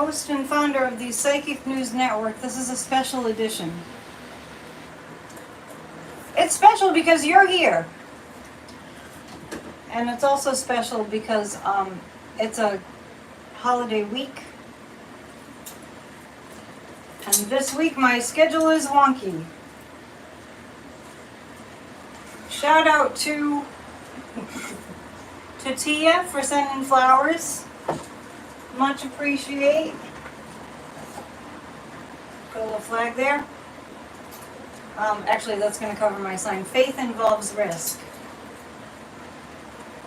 host and founder of the Psychic News Network. This is a special edition. It's special because you're here. And it's also special because it's a holiday week. And this week my schedule is wonky. Shout out to Tia for sending flowers. Much appreciate. Put a little flag there. Actually, that's going to cover my sign. Faith involves risk.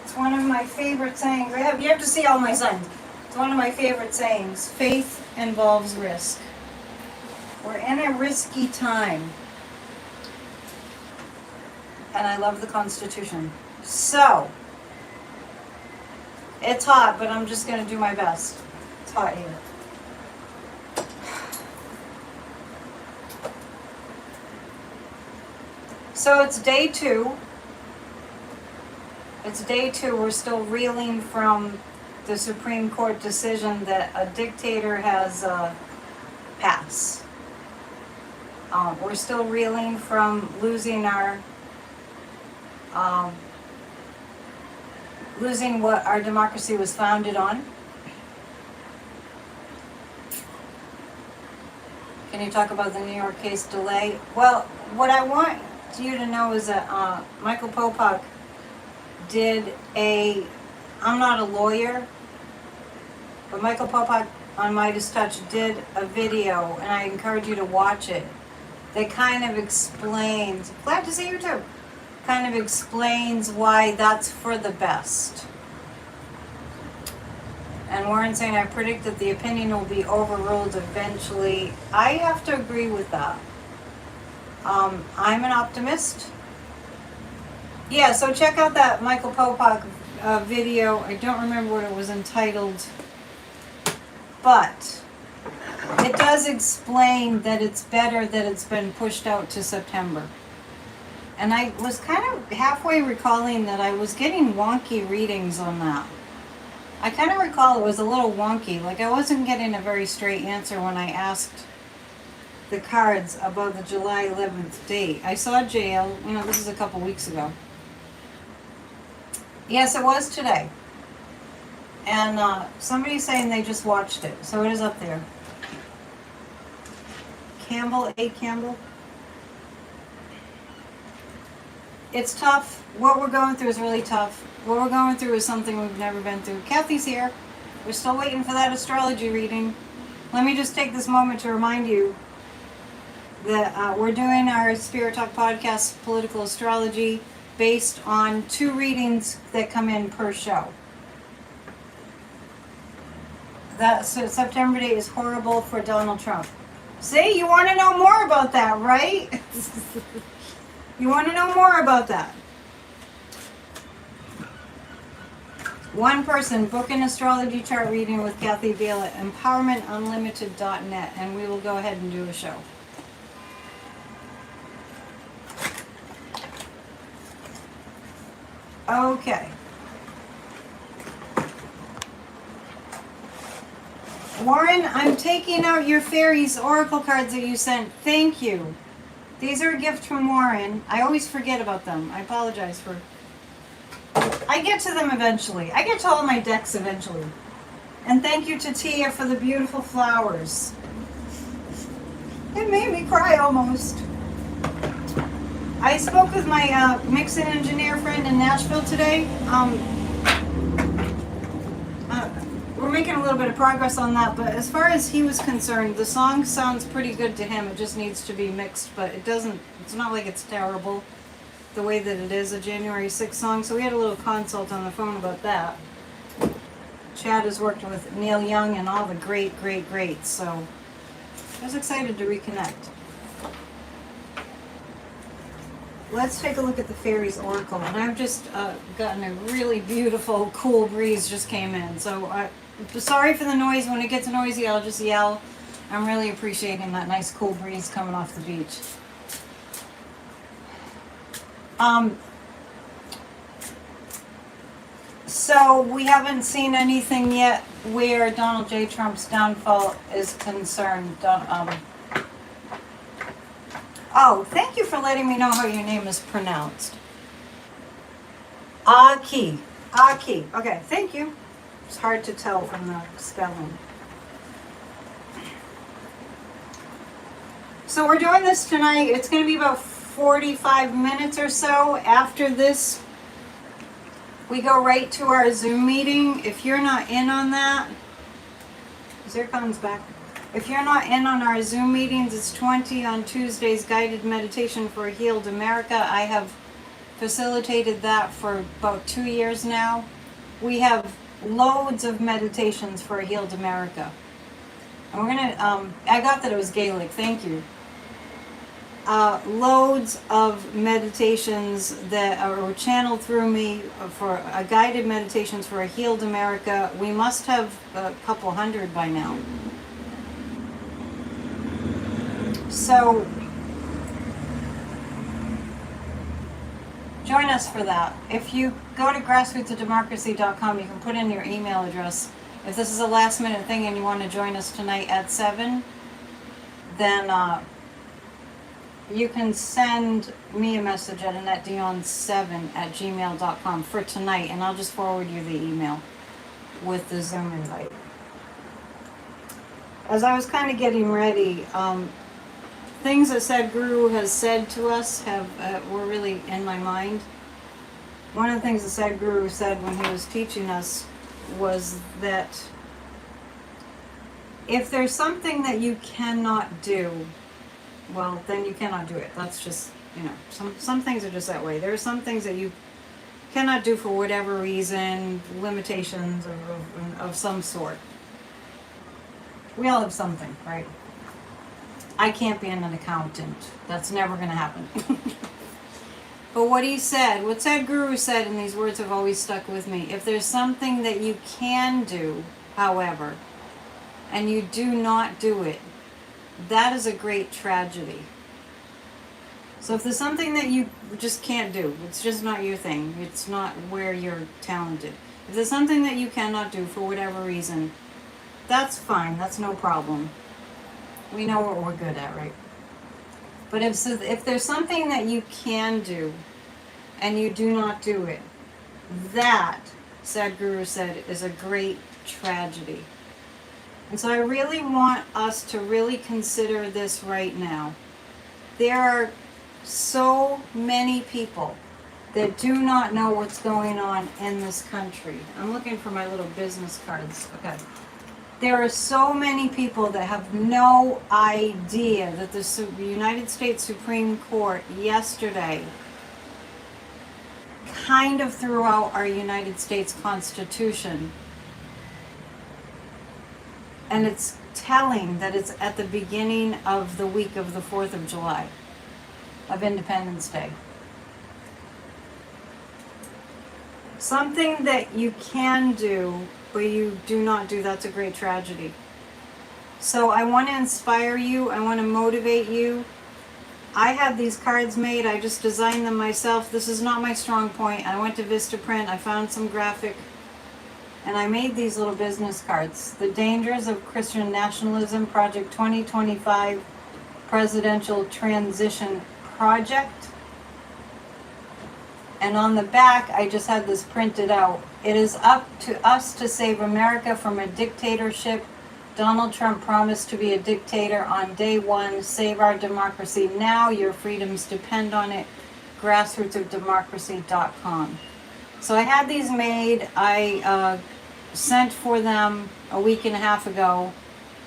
It's one of my favorite sayings. You have to see all my signs. It's one of my favorite sayings. Faith involves risk. We're in a risky time. And I love the Constitution. So, it's hot, but I'm just going to do my best. It's hot here. So it's day 2. It's day 2. We're still reeling from the Supreme Court decision that a dictator has passed. We're still reeling from losing our losing what our democracy was founded on. Can you talk about the New York case delay? Well, what I want you to know is that Michael Popak did I'm not a lawyer, but Michael Popak on Midas Touch did a video, and I encourage you to watch it. That kind of explains, glad to see you too, kind of explains why that's for the best. And Warren saying, I predict that the opinion will be overruled eventually. I have to agree with that. I'm an optimist. Yeah, so check out that Michael Popak video. I don't remember what it was entitled, but it does explain that it's better that it's been pushed out to September. And I was kind of halfway recalling that I was getting wonky readings on that. I kind of recall it was a little wonky, like I wasn't getting a very straight answer when I asked the cards about the July 11th date. I saw jail, this is a couple weeks ago. Yes, it was today. And somebody's saying they just watched it, so it is up there. Campbell. It's tough. What we're going through is really tough. What we're going through is something we've never been through. Kathy's here. We're still waiting for that astrology reading. Let me just take this moment to remind you that we're doing our Spirit Talk podcast political astrology based on 2 readings that come in per show. So September date is horrible for Donald Trump. See, you want to know more about that, right? You want to know more about that. One person, book an astrology chart reading with Kathy Vale at empowermentunlimited.net, and we will go ahead and do a show. Okay. Warren, I'm taking out your Fairies Oracle cards that you sent. Thank you. These are a gift from Warren. I always forget about them. I apologize for... I get to them eventually. I get to all my decks eventually. And thank you to Tia for the beautiful flowers. It made me cry almost. I spoke with my mixing engineer friend in Nashville today. We're making a little bit of progress on that, but as far as he was concerned, the song sounds pretty good to him. It just needs to be mixed, but it's not like it's terrible the way that it is a January 6th song. So we had a little consult on the phone about that. Chad has worked with Neil Young and all the greats, so I was excited to reconnect. Let's take a look at the Fairies Oracle, and I've just gotten a really beautiful, cool breeze just came in, so sorry for the noise. When it gets noisy, I'll just yell. I'm really appreciating that nice cool breeze coming off the beach. So we haven't seen anything yet where Donald J. Trump's downfall is concerned. Oh, thank you for letting me know how your name is pronounced. Aki. Aki. Okay, thank you. It's hard to tell from the spelling. So we're doing this tonight. It's going to be about 45 minutes or so. After this, we go right to our Zoom meeting. If you're not in on that, Zircon's back. If you're not in on our Zoom meetings, it's 20 on Tuesdays, guided meditation for a healed America. I have facilitated that for about 2 years now. We have loads of meditations for a healed America. And we're gonna, I got that it was Gaelic, thank you. Loads of meditations that are channeled through me for guided meditations for a healed America. We must have a couple hundred by now. So join us for that. If you go to grassrootsofdemocracy.com, you can put in your email address. If this is a last minute thing and you want to join us tonight at 7, then you can send me a message at Annette Dion 7@gmail.com for tonight, and I'll just forward you the email with the Zoom invite. As I was kind of getting ready, things that Sadhguru has said to us were really in my mind. One of the things that Sadhguru said when he was teaching us was that if there's something that you cannot do, well, then you cannot do it. That's just, some things are just that way. There are some things that you cannot do for whatever reason, limitations of some sort. We all have something, right? I can't be an accountant. That's never going to happen. But what Sadhguru said, and these words have always stuck with me, if there's something that you can do, however, and you do not do it, that is a great tragedy. So if there's something that you just can't do, it's just not your thing, it's not where you're talented. If there's something that you cannot do for whatever reason, that's fine, that's no problem. We know what we're good at, right? But if there's something that you can do and you do not do it, that, Sadhguru said, is a great tragedy. And so I really want us to really consider this right now. There are so many people that do not know what's going on in this country. I'm looking for my little business cards. Okay. There are so many people that have no idea that the United States Supreme Court yesterday kind of threw out our United States Constitution. And it's telling that it's at the beginning of the week of the 4th of July, of Independence Day. Something that you can do, but you do not do, that's a great tragedy. So I want to inspire you. I want to motivate you. I had these cards made. I just designed them myself. This is not my strong point. I went to Vistaprint. I found some graphic. And I made these little business cards. The Dangers of Christian Nationalism, Project 2025 Presidential Transition Project. And on the back, I just had this printed out. It is up to us to save America from a dictatorship. Donald Trump promised to be a dictator on day one. Save our democracy now. Your freedoms depend on it. Grassrootsofdemocracy.com. So I had these made. I sent for them a week and a half ago.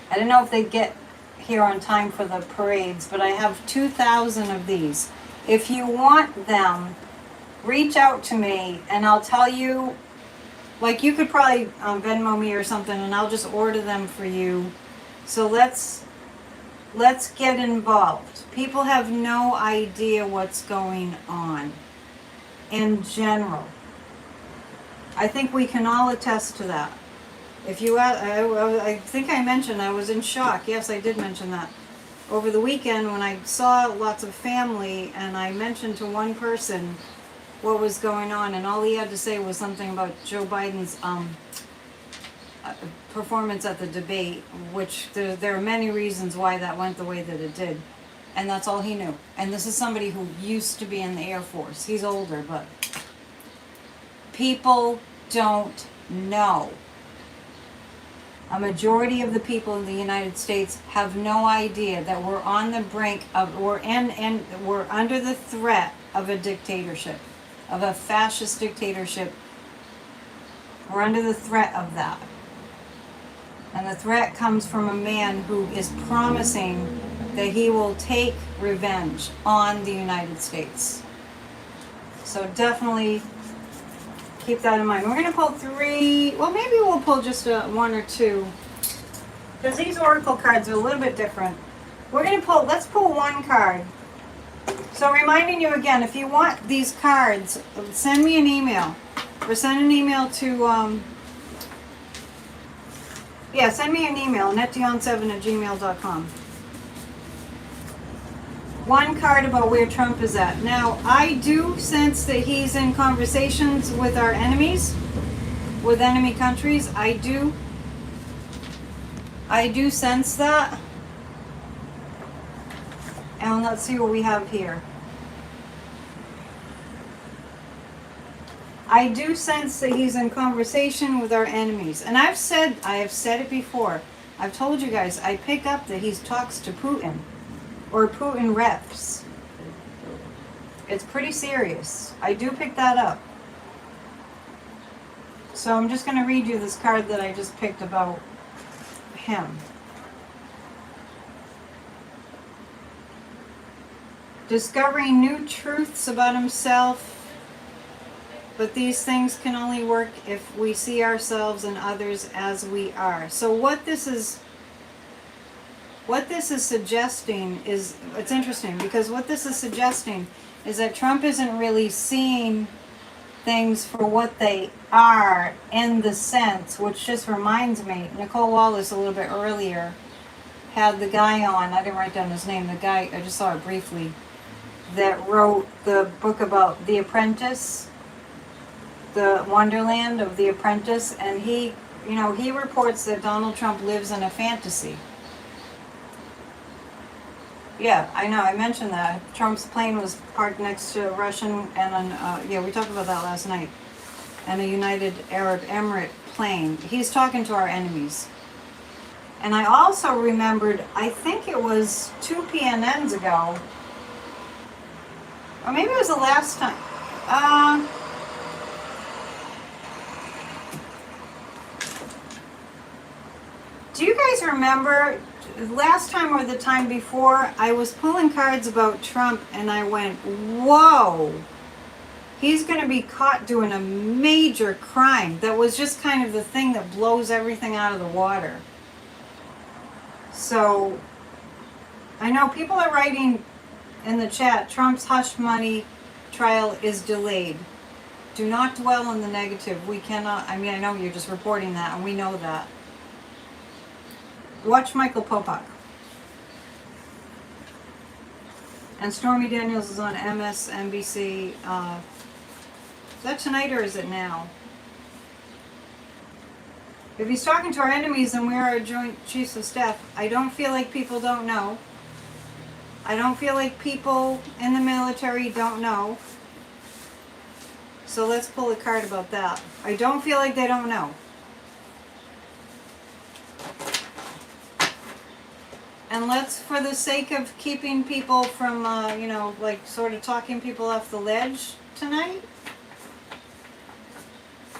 I don't know if they get here on time for the parades, but I have 2,000 of these. If you want them, reach out to me and I'll tell you, like you could probably Venmo me or something and I'll just order them for you. So let's get involved. People have no idea what's going on in general. I think we can all attest to that. If you, I think I mentioned I was in shock. Yes, I did mention that. Over the weekend when I saw lots of family and I mentioned to one person what was going on, and all he had to say was something about Joe Biden's performance at the debate, which there are many reasons why that went the way that it did. And that's all he knew. And this is somebody who used to be in the Air Force. He's older, but people don't know. A majority of the people in the United States have no idea that we're on the brink of, we're under the threat of a dictatorship, of a fascist dictatorship. We're under the threat of that. And the threat comes from a man who is promising that he will take revenge on the United States. So definitely keep that in mind. We're going to pull 3, well, maybe we'll pull just 1 or 2, because these oracle cards are a little bit different. We're going to pull, let's pull 1 card. So reminding you again, if you want these cards, send me an email, or send an email to, send me an email, AnnetteDion7@gmail.com. 1 card about where Trump is at. Now, I do sense that he's in conversations with our enemies, with enemy countries. I do sense that. And let's see what we have here. I do sense that he's in conversation with our enemies. And I have said it before. I've told you guys, I pick up that he talks to Putin. Or Putin reps. It's pretty serious. I do pick that up. So I'm just going to read you this card that I just picked about him. Discovering new truths about himself. But these things can only work if we see ourselves and others as we are. So what this is suggesting is, it's interesting, because what this is suggesting is that Trump isn't really seeing things for what they are, in the sense, which just reminds me, Nicole Wallace a little bit earlier had the guy on, I didn't write down his name, the guy, I just saw it briefly, that wrote the book about The Apprentice, the Wonderland of The Apprentice, and he reports that Donald Trump lives in a fantasy. Yeah, I know, I mentioned that. Trump's plane was parked next to a Russian, and we talked about that last night, and a United Arab Emirate plane. He's talking to our enemies. And I also remembered, I think it was 2 PNNs ago, or maybe it was the last time. Do you guys remember last time or the time before, I was pulling cards about Trump and I went, whoa, he's going to be caught doing a major crime. That was just kind of the thing that blows everything out of the water. So I know people are writing in the chat, Trump's hush money trial is delayed. Do not dwell on the negative. We cannot, I know you're just reporting that and we know that. Watch Michael Popak. And Stormy Daniels is on MSNBC. Is that tonight or is it now? If he's talking to our enemies, then we're our joint chiefs of staff. I don't feel like people don't know. I don't feel like people in the military don't know. So let's pull a card about that. I don't feel like they don't know. And let's, for the sake of keeping people from, sort of talking people off the ledge tonight,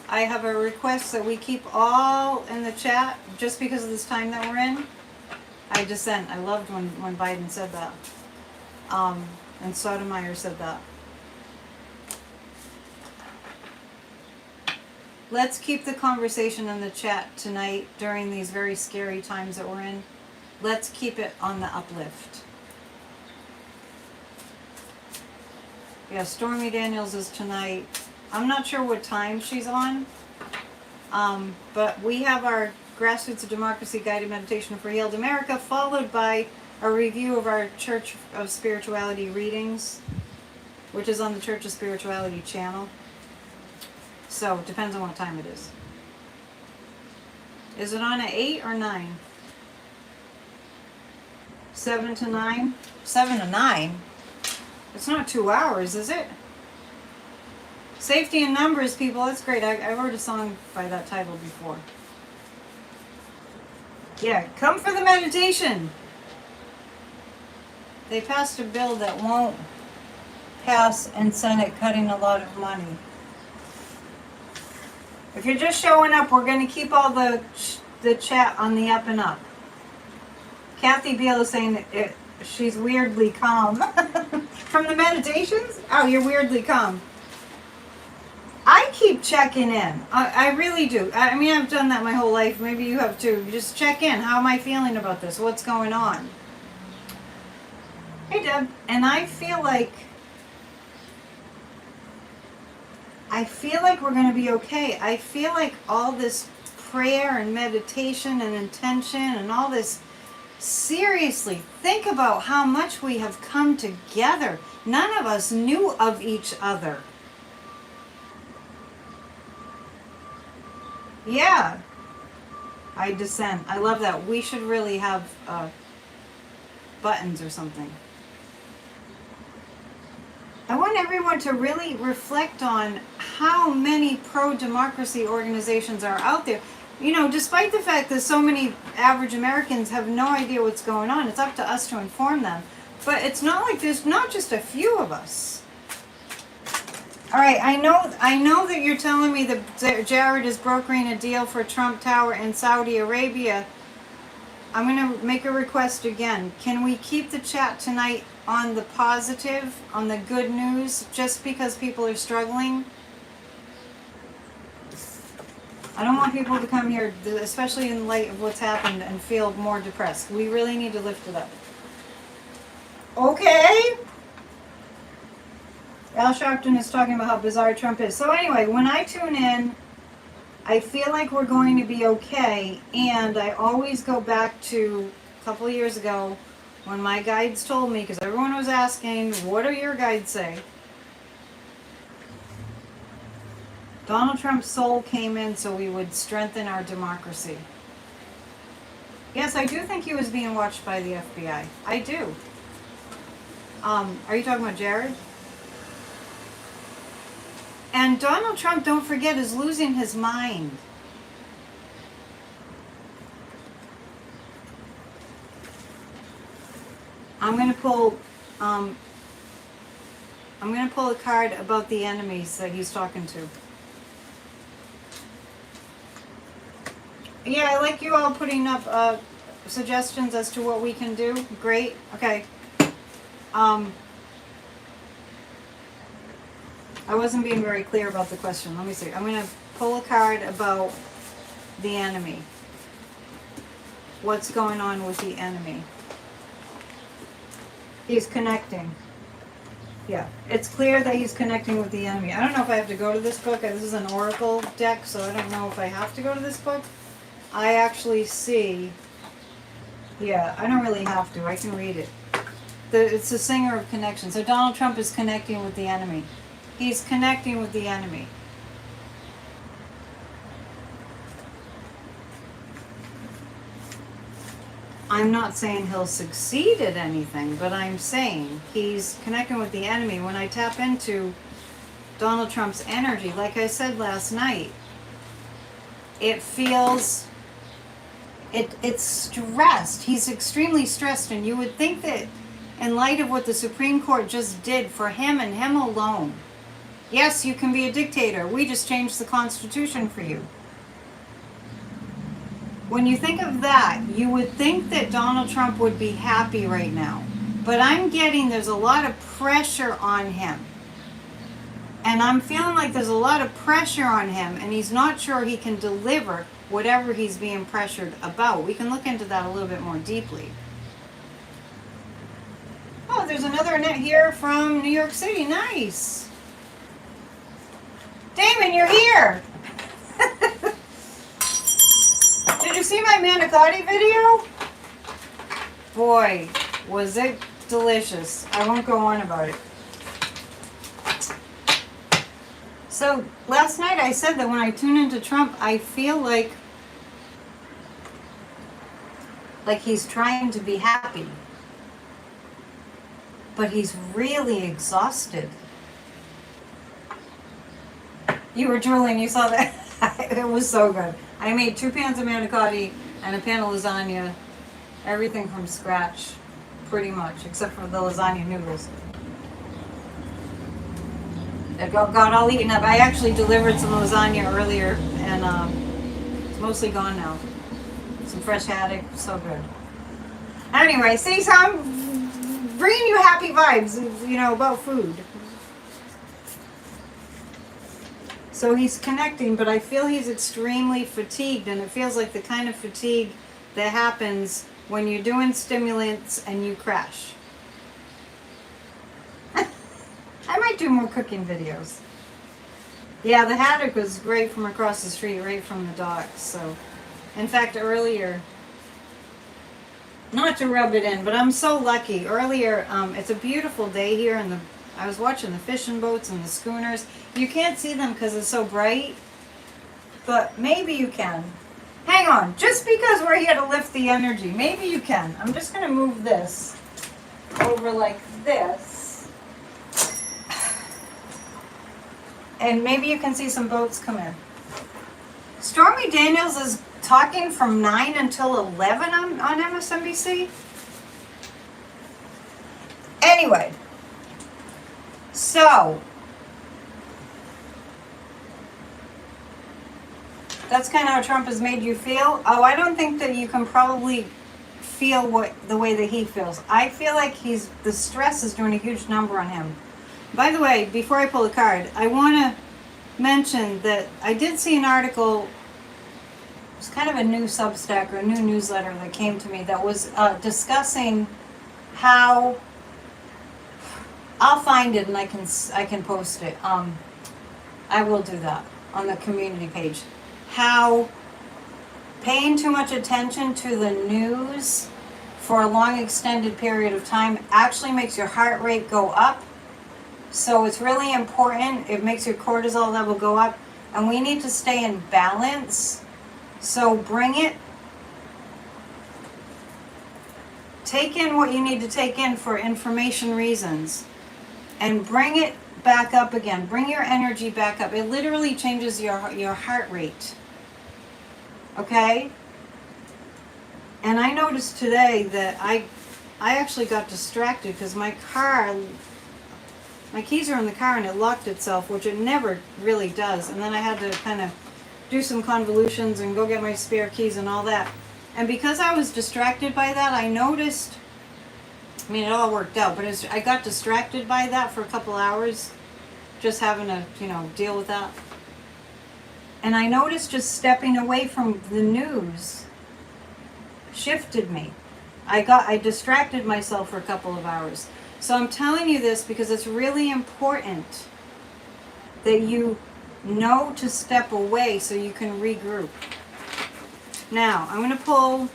I have a request that we keep all in the chat, just because of this time that we're in. I dissent. I loved when Biden said that. And Sotomayor said that. Let's keep the conversation in the chat tonight during these very scary times that we're in. Let's keep it on the uplift. Yeah, Stormy Daniels is tonight. I'm not sure what time she's on. But we have our Grassroots of Democracy Guided Meditation for Healed America, followed by a review of our Church of Spirituality readings. which is on the Church of Spirituality channel. So, it depends on what time it is. Is it on at 8 or 9? 7 to 9? 7 to 9? It's not 2 hours, is it? Safety in Numbers, people. That's great. I wrote a song by that title before. Yeah, come for the meditation. They passed a bill that won't pass in Senate, cutting a lot of money. If you're just showing up, we're going to keep all the chat on the up and up. Kathy Beal is saying she's weirdly calm. From the meditations? Oh, you're weirdly calm. I keep checking in. I really do. I mean, I've done that my whole life. Maybe you have too. You just check in. How am I feeling about this? What's going on? Hey, Deb. And I feel like we're going to be okay. I feel like all this prayer and meditation and intention and all this, seriously, think about how much we have come together. None of us knew of each other. Yeah. I dissent. I love that. We should really have buttons or something. I want everyone to really reflect on how many pro-democracy organizations are out there. You know, despite the fact that so many average Americans have no idea what's going on, it's up to us to inform them. But it's not like there's not just a few of us. All right, I know that you're telling me that Jared is brokering a deal for Trump Tower in Saudi Arabia. I'm going to make a request again. Can we keep the chat tonight on the positive, on the good news, just because people are struggling? I don't want people to come here, especially in light of what's happened, and feel more depressed. We really need to lift it up. Okay? Al Sharpton is talking about how bizarre Trump is. So anyway, when I tune in, I feel like we're going to be okay, and I always go back to a couple of years ago when my guides told me, because everyone was asking, what do your guides say? Donald Trump's soul came in so we would strengthen our democracy. Yes, I do think he was being watched by the FBI. I do. Are you talking about Jared? And Donald Trump, don't forget, is losing his mind. I'm going to pull a card about the enemies that he's talking to. Yeah, I like you all putting up suggestions as to what we can do. Great. Okay. I wasn't being very clear about the question. Let me see. I'm going to pull a card about the enemy. What's going on with the enemy? He's connecting. Yeah, it's clear that he's connecting with the enemy. I don't know if I have to go to this book. This is an oracle deck, so I don't know if I have to go to this book. I actually see... Yeah, I don't really have to. I can read it. It's the singer of connection. So Donald Trump is connecting with the enemy. He's connecting with the enemy. I'm not saying he'll succeed at anything, but I'm saying he's connecting with the enemy. When I tap into Donald Trump's energy, like I said last night, it feels... It's stressed. He's extremely stressed, and you would think that in light of what the Supreme Court just did for him and him alone, yes, you can be a dictator. We just changed the Constitution for you. When you think of that, you would think that Donald Trump would be happy right now. But I'm getting there's a lot of pressure on him. And I'm feeling like there's a lot of pressure on him, and he's not sure he can deliver whatever he's being pressured about. We can look into that a little bit more deeply. Oh, there's another Annette here from New York City. Nice. Damon, you're here. Did you see my manicotti video? Boy, was it delicious. I won't go on about it. So last night I said that when I tune into Trump, I feel like he's trying to be happy, but he's really exhausted. You were drooling, you saw that? It was so good. I made 2 pans of manicotti and a pan of lasagna, everything from scratch, pretty much, except for the lasagna noodles. It got all eaten up. I actually delivered some lasagna earlier, and it's mostly gone now. Some fresh haddock, so good. Anyway, see, so I'm bringing you happy vibes, you know, about food. So he's connecting, but I feel he's extremely fatigued, and it feels like the kind of fatigue that happens when you're doing stimulants and you crash. I might do more cooking videos. Yeah, the haddock was great from across the street, right from the docks. So, in fact, earlier, not to rub it in, but I'm so lucky. Earlier, it's a beautiful day here, and I was watching the fishing boats and the schooners. You can't see them because it's so bright, but maybe you can. Hang on, just because we're here to lift the energy, maybe you can. I'm just going to move this over like this. And maybe you can see some boats come in. Stormy Daniels is talking from 9 until 11 on MSNBC. Anyway, so that's kind of how Trump has made you feel. Oh, I don't think that you can probably feel the way that he feels. I feel like the stress is doing a huge number on him. By the way, before I pull the card, I want to mention that I did see an article. It's kind of a new Substack or a new newsletter that came to me that was discussing how, I'll find it and I can post it. I will do that on the community page. How paying too much attention to the news for a long extended period of time actually makes your heart rate go up. So it's really important. It makes your cortisol level go up, and we need to stay in balance. So take in what you need to take in for information reasons, and bring it back up again. Bring your energy back up. It literally changes your heart rate. Okay? And I noticed today that I actually got distracted because my keys are in the car and it locked itself, which it never really does. And then I had to kind of do some convolutions and go get my spare keys and all that. And because I was distracted by that, I noticed, I mean, it all worked out, but I got distracted by that for a couple hours, just having to, deal with that. And I noticed just stepping away from the news shifted me. I distracted myself for a couple of hours. So I'm telling you this because it's really important that you know to step away so you can regroup. Now, I'm going to pull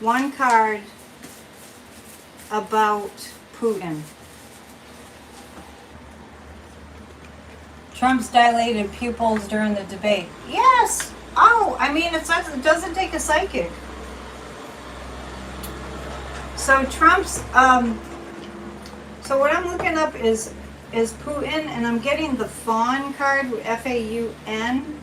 one card about Putin. Trump's dilated pupils during the debate. Yes! Oh, I mean, it doesn't take a psychic. So Trump's... So what I'm looking up is Putin, and I'm getting the Faun card, F-A-U-N.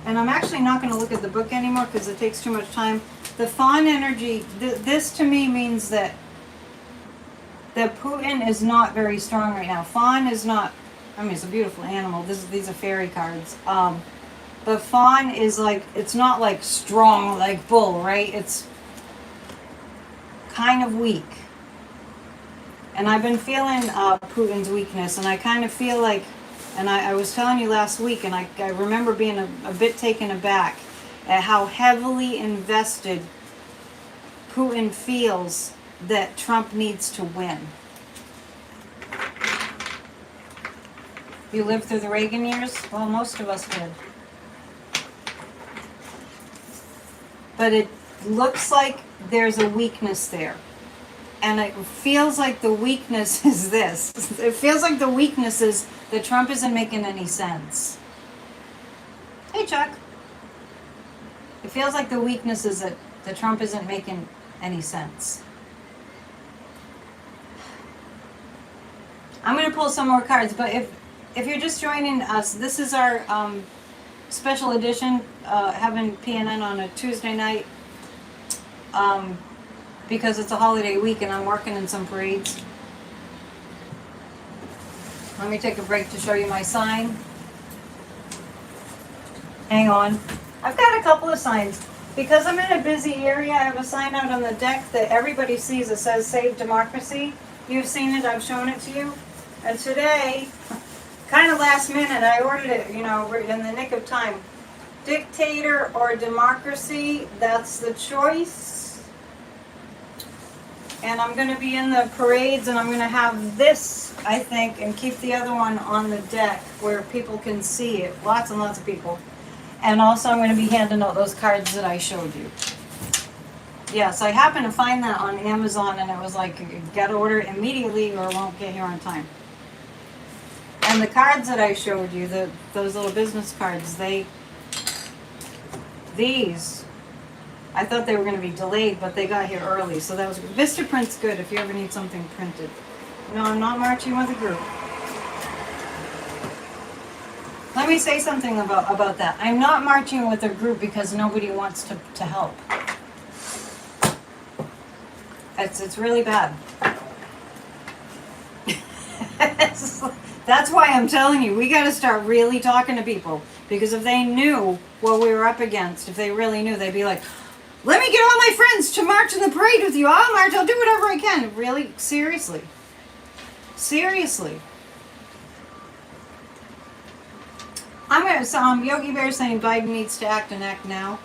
And I'm actually not going to look at the book anymore because it takes too much time. The Faun energy, this to me means that Putin is not very strong right now. Faun is not, I mean, it's a beautiful animal. These are fairy cards. But Faun is like, it's not like strong like bull, right? It's kind of weak. And I've been feeling Putin's weakness, and I kind of feel like, and I was telling you last week, and I remember being a bit taken aback at how heavily invested Putin feels that Trump needs to win. You lived through the Reagan years? Well, most of us did. But it looks like there's a weakness there. And it feels like the weakness is this. It feels like the weakness is that Trump isn't making any sense. Hey, Chuck. It feels like the weakness is that Trump isn't making any sense. I'm going to pull some more cards, but if you're just joining us, this is our special edition, having PNN on a Tuesday night, because it's a holiday week and I'm working in some parades. Let me take a break to show you my sign. Hang on. I've got a couple of signs. Because I'm in a busy area, I have a sign out on the deck that everybody sees. It says Save Democracy. You've seen it, I've shown it to you. And today, kind of last minute, I ordered it, in the nick of time. Dictator or democracy, that's the choice. And I'm going to be in the parades, and I'm going to have this, I think, and keep the other one on the deck where people can see it. Lots and lots of people. And also I'm going to be handing out those cards that I showed you. Yes, I happened to find that on Amazon, and it was like, you got to order it immediately or it won't get here on time. And the cards that I showed you, those little business cards, these, I thought they were going to be delayed, but they got here early, so that was good. Vistaprint's good if you ever need something printed. No, I'm not marching with a group. Let me say something about that. I'm not marching with a group because nobody wants to help. It's really bad. That's why I'm telling you, we got to start really talking to people. Because if they knew what we were up against, if they really knew, they'd be like, let me get all my friends to march in the parade with you. I'll march. I'll do whatever I can. Really? Seriously. Seriously. I'm going to, Yogi Bear saying Biden needs to act and act now.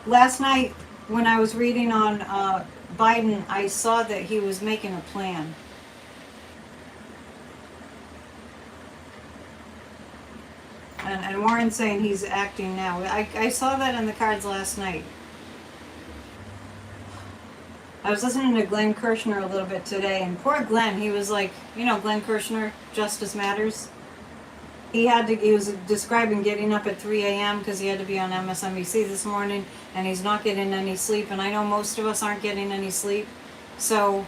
Last night, when I was reading on Biden, I saw that he was making a plan. And Warren's saying he's acting now. I saw that in the cards last night. I was listening to Glenn Kirshner a little bit today, and poor Glenn, he was like, Glenn Kirshner, Justice Matters. He was describing getting up at 3 a.m. because he had to be on MSNBC this morning, and he's not getting any sleep, and I know most of us aren't getting any sleep. So,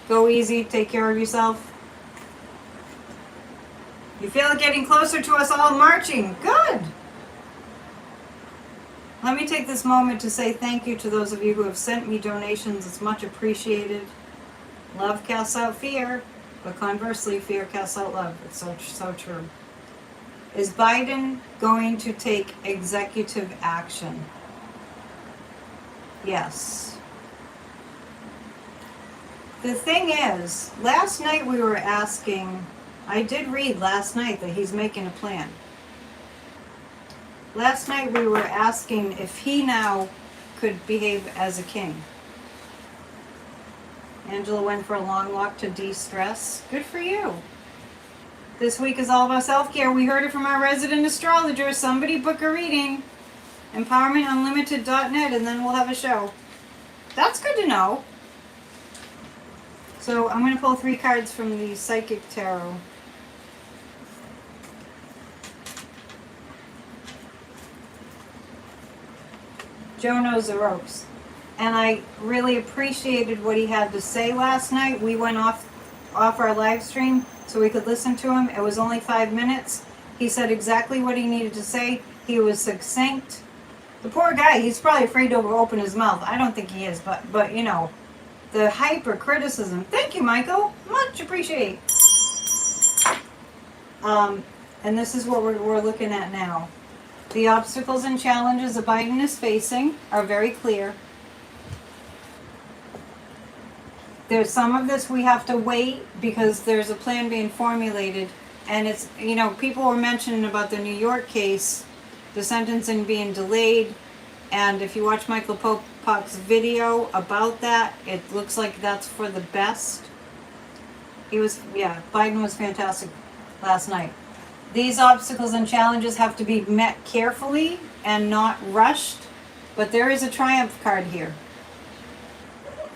go easy, take care of yourself. You feel it getting closer to us all marching. Good! Let me take this moment to say thank you to those of you who have sent me donations. It's much appreciated. Love casts out fear, but conversely, fear casts out love. It's so true. Is Biden going to take executive action? Yes. The thing is, last night we were asking, I did read last night that he's making a plan. Last night we were asking if he now could behave as a king. Angela went for a long walk to de-stress. Good for you. This week is all about self-care. We heard it from our resident astrologer. Somebody book a reading. EmpowermentUnlimited.net, and then we'll have a show. That's good to know. So I'm going to pull 3 cards from the Psychic Tarot. Joe knows the ropes. And I really appreciated what he had to say last night. We went off our live stream so we could listen to him. It was only 5 minutes. He said exactly what he needed to say. He was succinct. The poor guy, he's probably afraid to open his mouth. I don't think he is, but the hyper criticism. Thank you, Michael. Much appreciate. And this is what we're looking at now. The obstacles and challenges that Biden is facing are very clear. There's some of this we have to wait because there's a plan being formulated. And it's, people were mentioning about the New York case, the sentencing being delayed. And if you watch Michael Pope's video about that, it looks like that's for the best. Biden was fantastic last night. These obstacles and challenges have to be met carefully and not rushed. But there is a triumph card here.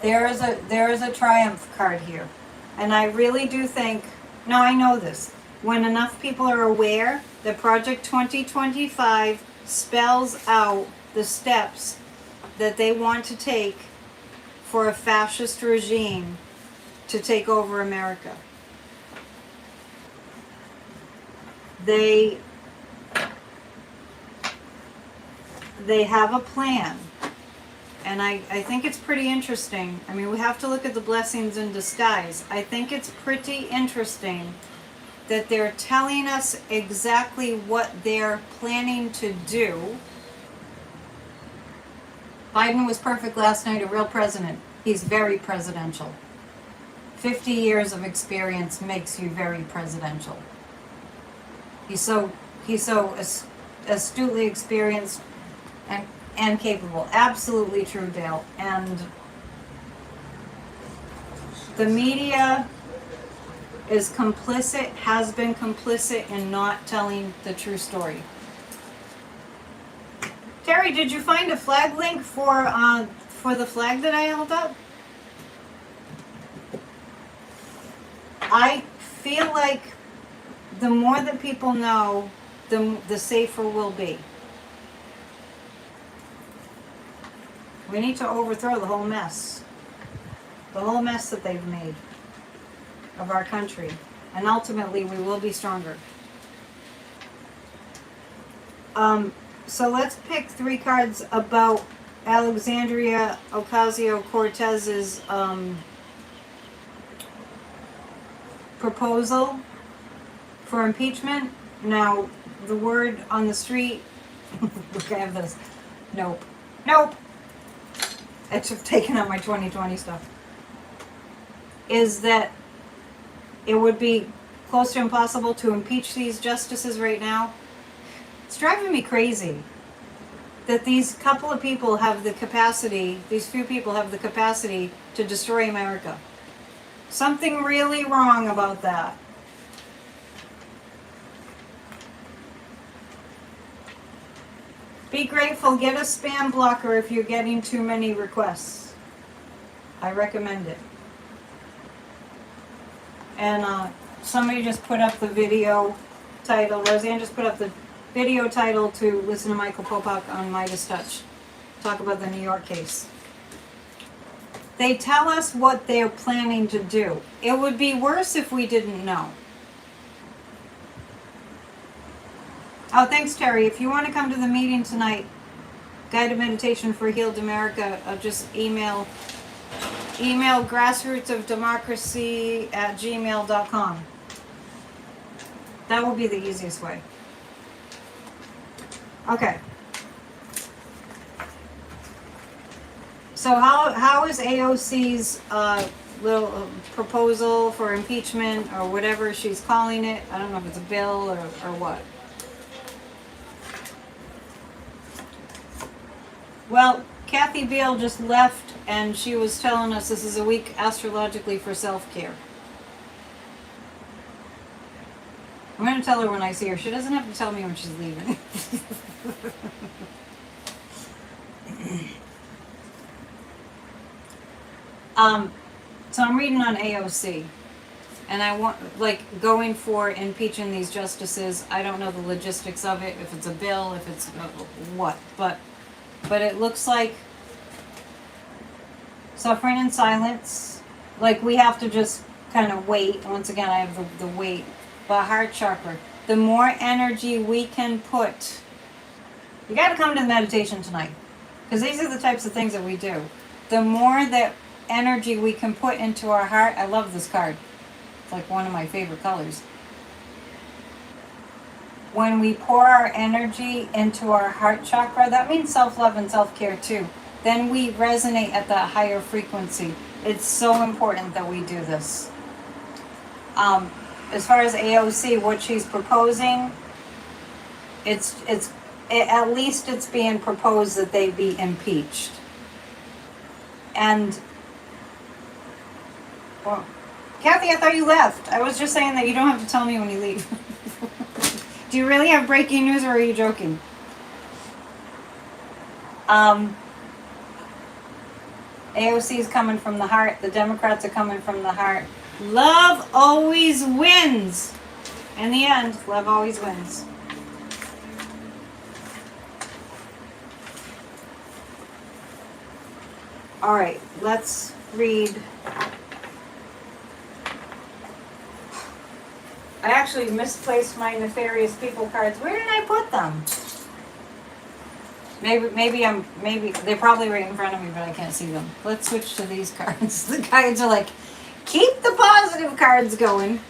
There is a triumph card here. And I really do think, now I know this, when enough people are aware that Project 2025 spells out the steps that they want to take for a fascist regime to take over America. They have a plan. And I think it's pretty interesting. I mean, we have to look at the blessings in disguise. I think it's pretty interesting that they're telling us exactly what they're planning to do. Biden was perfect last night, a real president. He's very presidential. 50 years of experience makes you very presidential. He's so astutely experienced and capable. Absolutely true, Dale. And the media is complicit, has been complicit in not telling the true story. Terry, did you find a flag link for the flag that I held up? I feel like the more that people know, the safer we'll be. We need to overthrow the whole mess. The whole mess that they've made of our country. And ultimately, we will be stronger. So let's pick 3 cards about Alexandria Ocasio-Cortez's proposal for impeachment. Now, the word on the street, look, I have this. Nope. Nope. It's taken out my 2020 stuff. Is that it would be close to impossible to impeach these justices right now. It's driving me crazy that these couple of people have the capacity, these few people have the capacity to destroy America. Something really wrong about that. Be grateful, get a spam blocker if you're getting too many requests. I recommend it. And somebody just put up the video title, Roseanne just put up the video title to listen to Michael Popak on Midas Touch. Talk about the New York case. They tell us what they're planning to do. It would be worse if we didn't know. Oh, thanks, Terry. If you want to come to the meeting tonight, Guided Meditation for Healed America, just email grassrootsofdemocracy@gmail.com. That will be the easiest way. Okay. So how is AOC's little proposal for impeachment, or whatever she's calling it? I don't know if it's a bill or what. Well, Kathy Beale just left, and she was telling us this is a week astrologically for self-care. I'm going to tell her when I see her. She doesn't have to tell me when she's leaving. So I'm reading on AOC, and I want, going for impeaching these justices. I don't know the logistics of it, if it's a bill, if it's what, but it looks like suffering in silence. Like, we have to just kind of wait. Once again, I have the wait. But heart chakra, the more energy we can put, you got to come to the meditation tonight, because these are the types of things that we do. The more that energy we can put into our heart. I love this card. It's like one of my favorite colors. When we pour our energy into our heart chakra, that means self-love and self-care too. Then we resonate at that higher frequency. It's so important that we do this. As far as AOC, what she's proposing, at least it's being proposed that they be impeached. And, well, Kathy, I thought you left. I was just saying that you don't have to tell me when you leave. Do you really have breaking news, or are you joking? AOC is coming from the heart. The Democrats are coming from the heart. Love always wins. In the end, love always wins. All right, let's read. I actually misplaced my nefarious people cards. Where did I put them? Maybe they're probably right in front of me, but I can't see them. Let's switch to these cards. The cards are like, keep the positive cards going.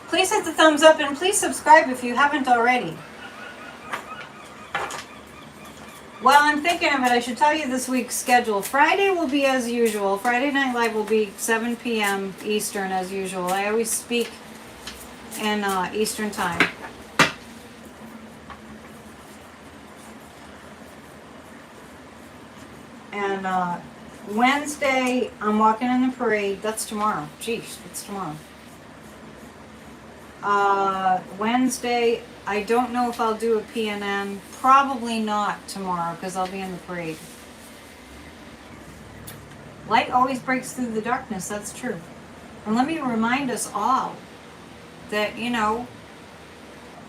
Please hit the thumbs up and please subscribe if you haven't already. While I'm thinking of it, I should tell you this week's schedule. Friday will be as usual. Friday Night Live will be 7 p.m. Eastern as usual. I always speak in Eastern time. And Wednesday, I'm walking in the parade. That's tomorrow. Jeez, it's tomorrow. Wednesday, I don't know if I'll do a PNN. Probably not tomorrow because I'll be in the parade. Light always breaks through the darkness. That's true. And let me remind us all that, you know,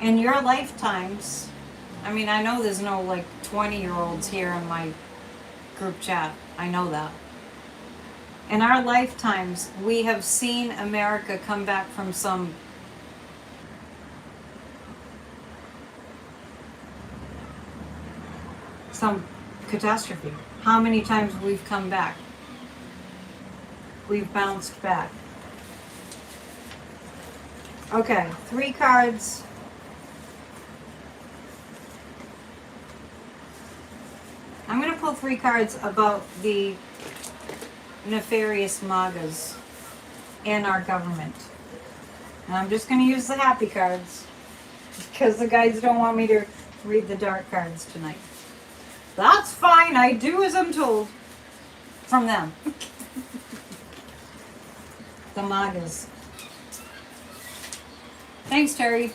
in your lifetimes, I mean, I know there's no like 20-year-olds here in my group chat. I know that. In our lifetimes, we have seen America come back from some catastrophe. How many times we've come back? We've bounced back. Okay, 3 cards. I'm going to pull 3 cards about the nefarious MAGAs in our government. And I'm just going to use the happy cards because the guys don't want me to read the dark cards tonight. That's fine. I do as I'm told from them. The MAGAs. Thanks, Terry.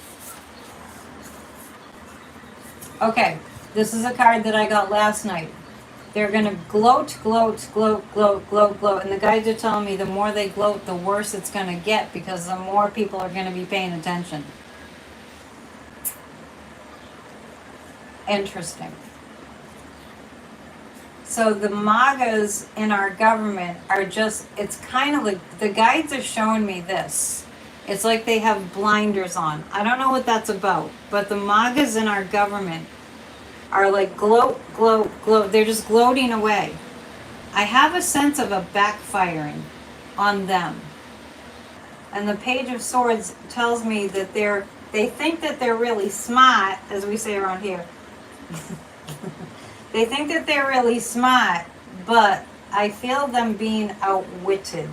Okay, this is a card that I got last night. They're going to gloat, gloat, gloat, gloat, gloat, gloat. And the guys are telling me the more they gloat, the worse it's going to get because the more people are going to be paying attention. Interesting. So the MAGAs in our government are just, it's kind of like, the guides are showing me this. It's like they have blinders on. I don't know what that's about, but the MAGAs in our government are like gloat, gloat, gloat. They're just gloating away. I have a sense of a backfiring on them. And the Page of Swords tells me that they think that they're really smart, as we say around here. They think that they're really smart, but I feel them being outwitted.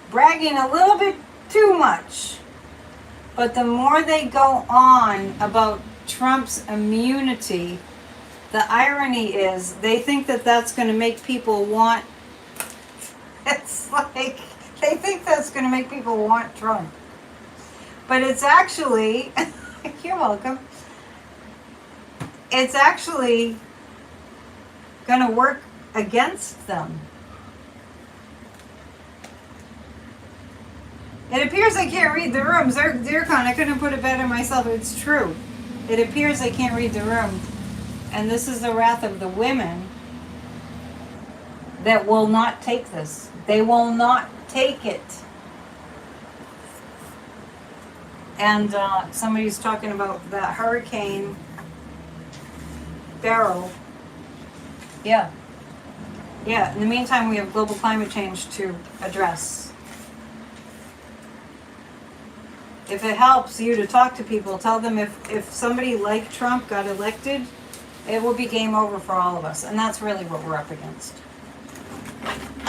Bragging a little bit too much. But the more they go on about Trump's immunity, the irony is they think that that's going to make people want, it's like, they think that's going to make people want Trump. But it's actually, you're welcome. It's actually going to work against them. It appears I can't read the room. Zircon, I couldn't put it better myself. It's true. It appears I can't read the room. And this is the wrath of the women that will not take this. They will not take it. And somebody's talking about that hurricane barrel. Yeah. In the meantime, we have global climate change to address. If it helps you to talk to people, tell them if somebody like Trump got elected, it will be game over for all of us. And that's really what we're up against.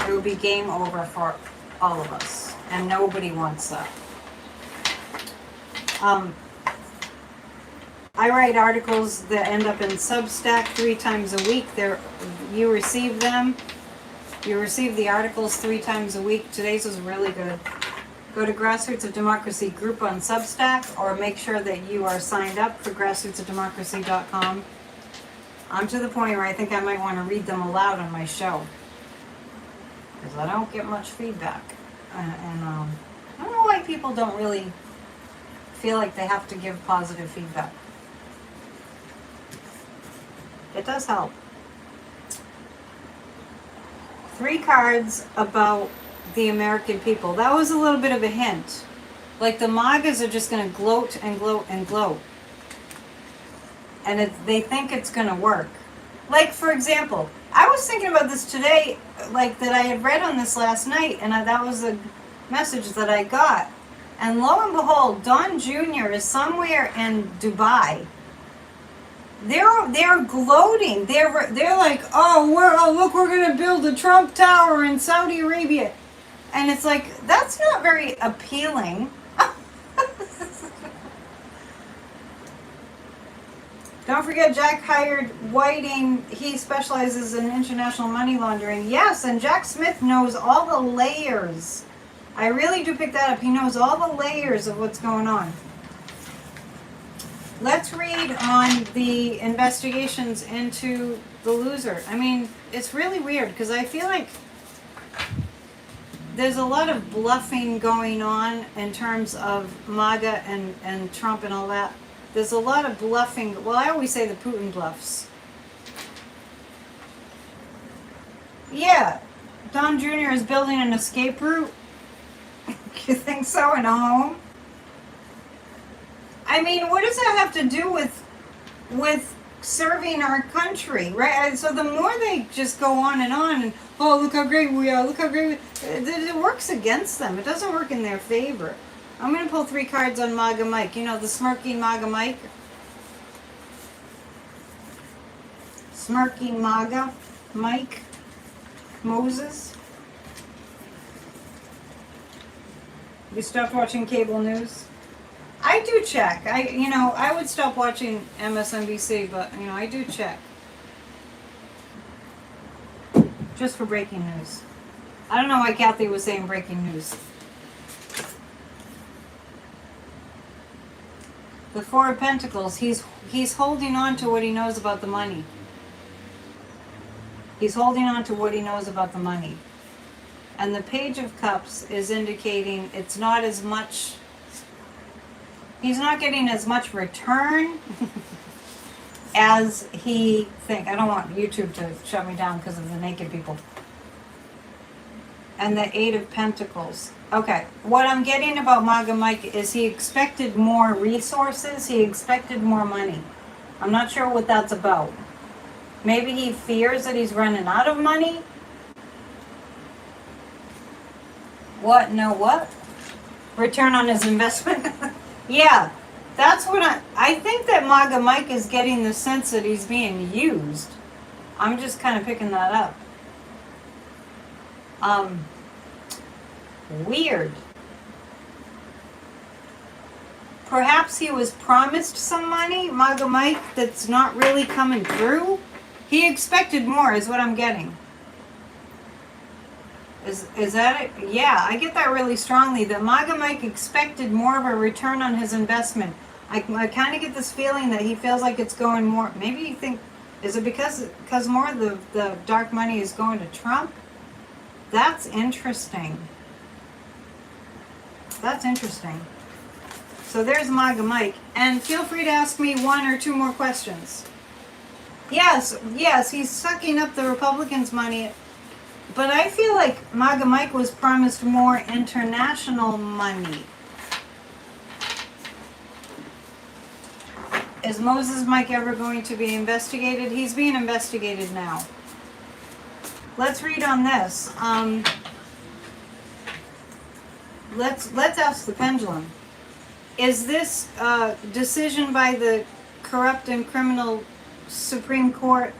It will be game over for all of us. And nobody wants that. I write articles that end up in Substack 3 times a week. You receive them. You receive the articles 3 times a week. Today's was really good. Go to Grassroots of Democracy group on Substack, or make sure that you are signed up for grassrootsofdemocracy.com. I'm to the point where I think I might want to read them aloud on my show. Because I don't get much feedback. And I don't know why people don't really feel like they have to give positive feedback. It does help. 3 cards about the American people. That was a little bit of a hint. Like the MAGAs are just going to gloat and gloat and gloat. And they think it's going to work. Like, for example, I was thinking about this today, like that I had read on this last night, and that was the message that I got. And lo and behold, Don Jr. is somewhere in Dubai. They're gloating. They're like, oh, look, we're going to build a Trump Tower in Saudi Arabia. And it's like, that's not very appealing. Don't forget, Jack hired Whiting. He specializes in international money laundering. Yes, and Jack Smith knows all the layers. I really do pick that up. He knows all the layers of what's going on. Let's read on the investigations into the loser. I mean, it's really weird because I feel like there's a lot of bluffing going on in terms of MAGA and Trump and all that. There's a lot of bluffing. Well, I always say the Putin bluffs. Yeah, Don Jr. is building an escape route. You think so, in a home? I mean, what does that have to do with serving our country, right? So the more they just go on, and oh, look how great we are, look how great it works against them. It doesn't work in their favor. I'm going to pull 3 cards on MAGA Mike. You know, the smirking MAGA Mike? Smirking MAGA Mike Moses. You stopped watching cable news? I do check. I would stop watching MSNBC, but, I do check. Just for breaking news. I don't know why Kathy was saying breaking news. The 4 of Pentacles, he's holding on to what he knows about the money. He's holding on to what he knows about the money. And the Page of Cups is indicating it's not as much, he's not getting as much return as he thinks. I don't want YouTube to shut me down because of the naked people. And the 8 of Pentacles. Okay, what I'm getting about MAGA Mike is he expected more resources. He expected more money. I'm not sure what that's about. Maybe he fears that he's running out of money. What? No what? Return on his investment? Yeah, that's what I think that MAGA Mike is getting the sense that he's being used. I'm just kind of picking that up. Weird. Perhaps he was promised some money, MAGA Mike, that's not really coming through. He expected more is what I'm getting. Is that it? Yeah, I get that really strongly. That MAGA Mike expected more of a return on his investment. I kind of get this feeling that he feels like it's going more. Maybe you think, is it because more of the dark money is going to Trump? That's interesting. That's interesting. So there's MAGA Mike. And feel free to ask me 1 or 2 more questions. Yes, he's sucking up the Republicans' money. But I feel like MAGA Mike was promised more international money. Is Moses Mike ever going to be investigated? He's being investigated now. Let's read on this. Let's ask the pendulum. Is this decision by the corrupt and criminal Supreme Court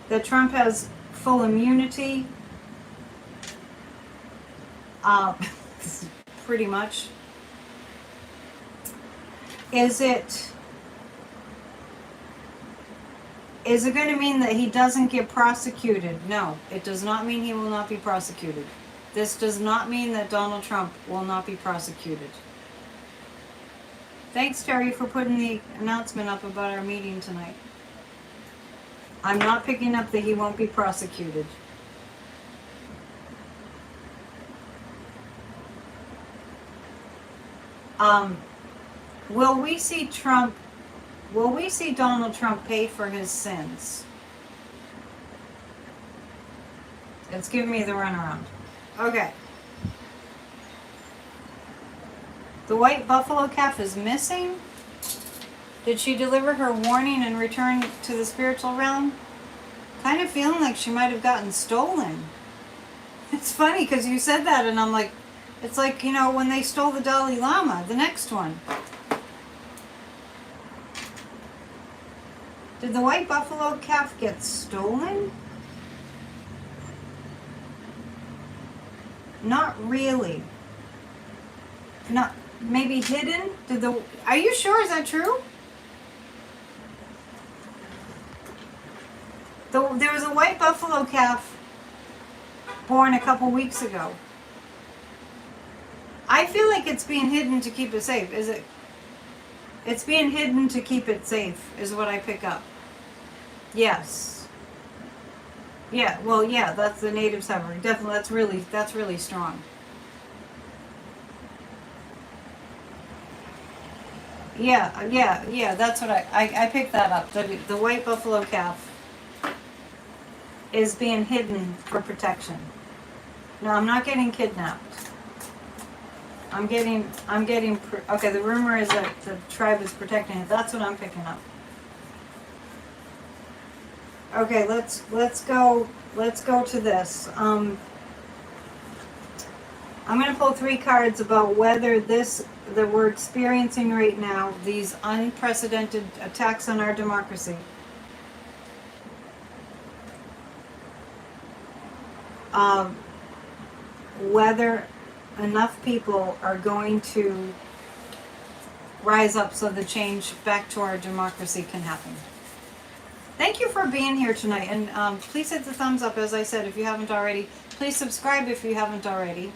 that Trump has full immunity? Pretty much. Is it going to mean that he doesn't get prosecuted? No, it does not mean he will not be prosecuted. This does not mean that Donald Trump will not be prosecuted. Thanks, Terry, for putting the announcement up about our meeting tonight. I'm not picking up that he won't be prosecuted. Will we see Trump? Will we see Donald Trump pay for his sins? It's giving me the runaround. Okay. The white buffalo calf is missing. Did she deliver her warning and return to the spiritual realm? Kind of feeling like she might have gotten stolen. It's funny because you said that and I'm like, it's like, you know, when they stole the Dalai Lama, the next one. Did the white buffalo calf get stolen? Not really. Not, maybe hidden? Are you sure? Is that true? There was a white buffalo calf born a couple weeks ago. I feel like it's being hidden to keep it safe. Is it? It's being hidden to keep it safe, is what I pick up. Yes. Yeah, well, yeah, that's the native suffering. Definitely, that's really strong. Yeah, that's what I picked that up. The white buffalo calf is being hidden for protection. No, I'm not getting kidnapped. Okay, the rumor is that the tribe is protecting it. That's what I'm picking up. Okay, let's go to this. I'm going to pull 3 cards about whether that we're experiencing right now, these unprecedented attacks on our democracy. Whether enough people are going to rise up so the change back to our democracy can happen. Thank you for being here tonight, and please hit the thumbs up, as I said, if you haven't already. Please subscribe if you haven't already.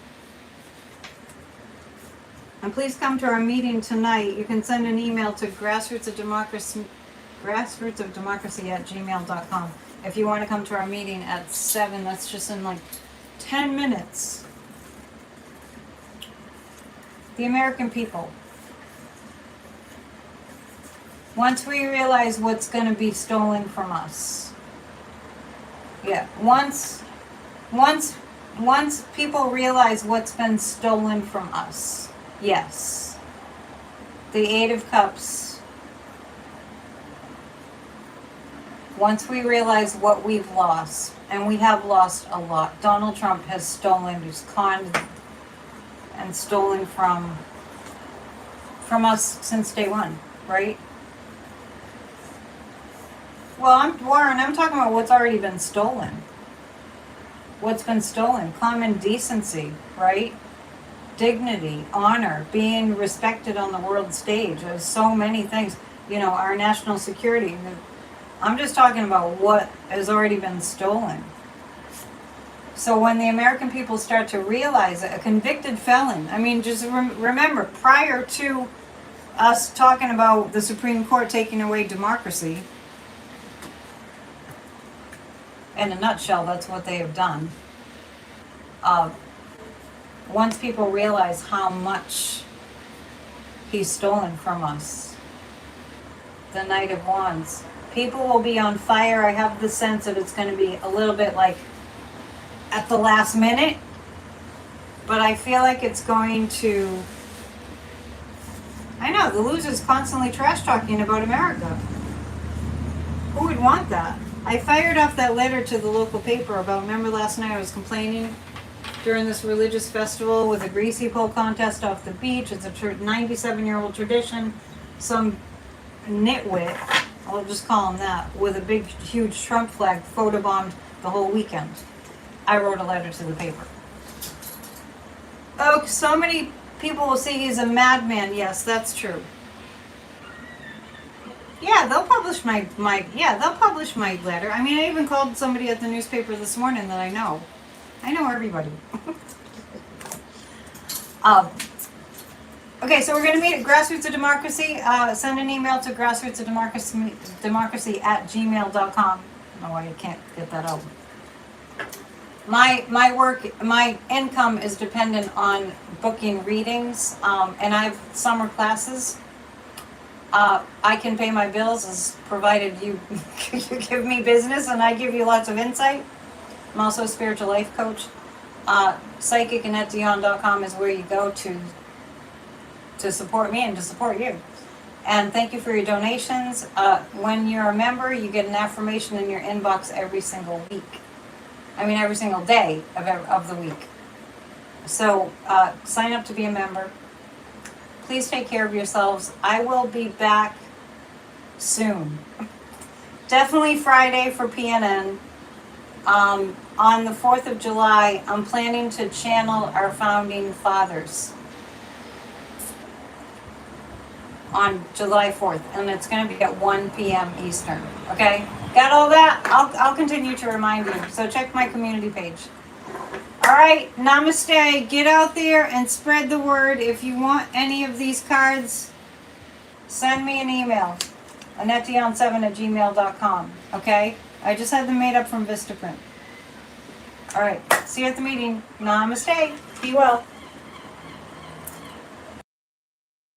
And please come to our meeting tonight. You can send an email to grassrootsofdemocracy@gmail.com if you want to come to our meeting at 7. That's just in like 10 minutes. The American people. Once we realize what's going to be stolen from us. Yeah, once people realize what's been stolen from us. Yes. The 8 of Cups. Once we realize what we've lost, and we have lost a lot. Donald Trump has stolen, he's conned and stolen from us since day one, right? Well, Warren, I'm talking about what's already been stolen. What's been stolen? Common decency, right? Dignity, honor, being respected on the world stage. There's so many things. You know, our national security. I'm just talking about what has already been stolen. So when the American people start to realize it, a convicted felon, I mean, just remember, prior to us talking about the Supreme Court taking away democracy, in a nutshell, that's what they have done. Once people realize how much he's stolen from us, the Knight of Wands, people will be on fire. I have the sense that it's going to be a little bit like at the last minute, but I feel like it's going to, I know, the losers constantly trash talking about America. Who would want that? I fired off that letter to the local paper about, remember last night I was complaining during this religious festival with a greasy pole contest off the beach. It's a 97-year-old tradition. Some nitwit, I'll just call him that, with a big, huge Trump flag photobombed the whole weekend. I wrote a letter to the paper. Oh, so many people will say he's a madman. Yes, that's true. Yeah, they'll publish my letter. I mean, I even called somebody at the newspaper this morning that I know. I know everybody. Okay, so we're going to meet at Grassroots of Democracy. Send an email to grassrootsofdemocracy@gmail.com. don't know why I can't get that out. My income is dependent on booking readings, and I have summer classes. I can pay my bills as provided you you give me business and I give you lots of insight. I'm also a spiritual life coach. PsychicAnnetteDion.com is where you go to support me and to support you. And thank you for your donations. When you're a member, you get an affirmation in your inbox every single week. I mean, every single day of the week. So sign up to be a member. Please take care of yourselves. I will be back soon. Definitely Friday for PNN. On the 4th of July, I'm planning to channel our founding fathers on July 4th, and it's going to be at 1 p.m. Eastern. Okay? Got all that? I'll continue to remind you. So check my community page. All right, namaste. Get out there and spread the word. If you want any of these cards, send me an email. AnnetteDion7@gmail.com. Okay? I just had them made up from Vistaprint. All right. See you at the meeting. Namaste. Be well.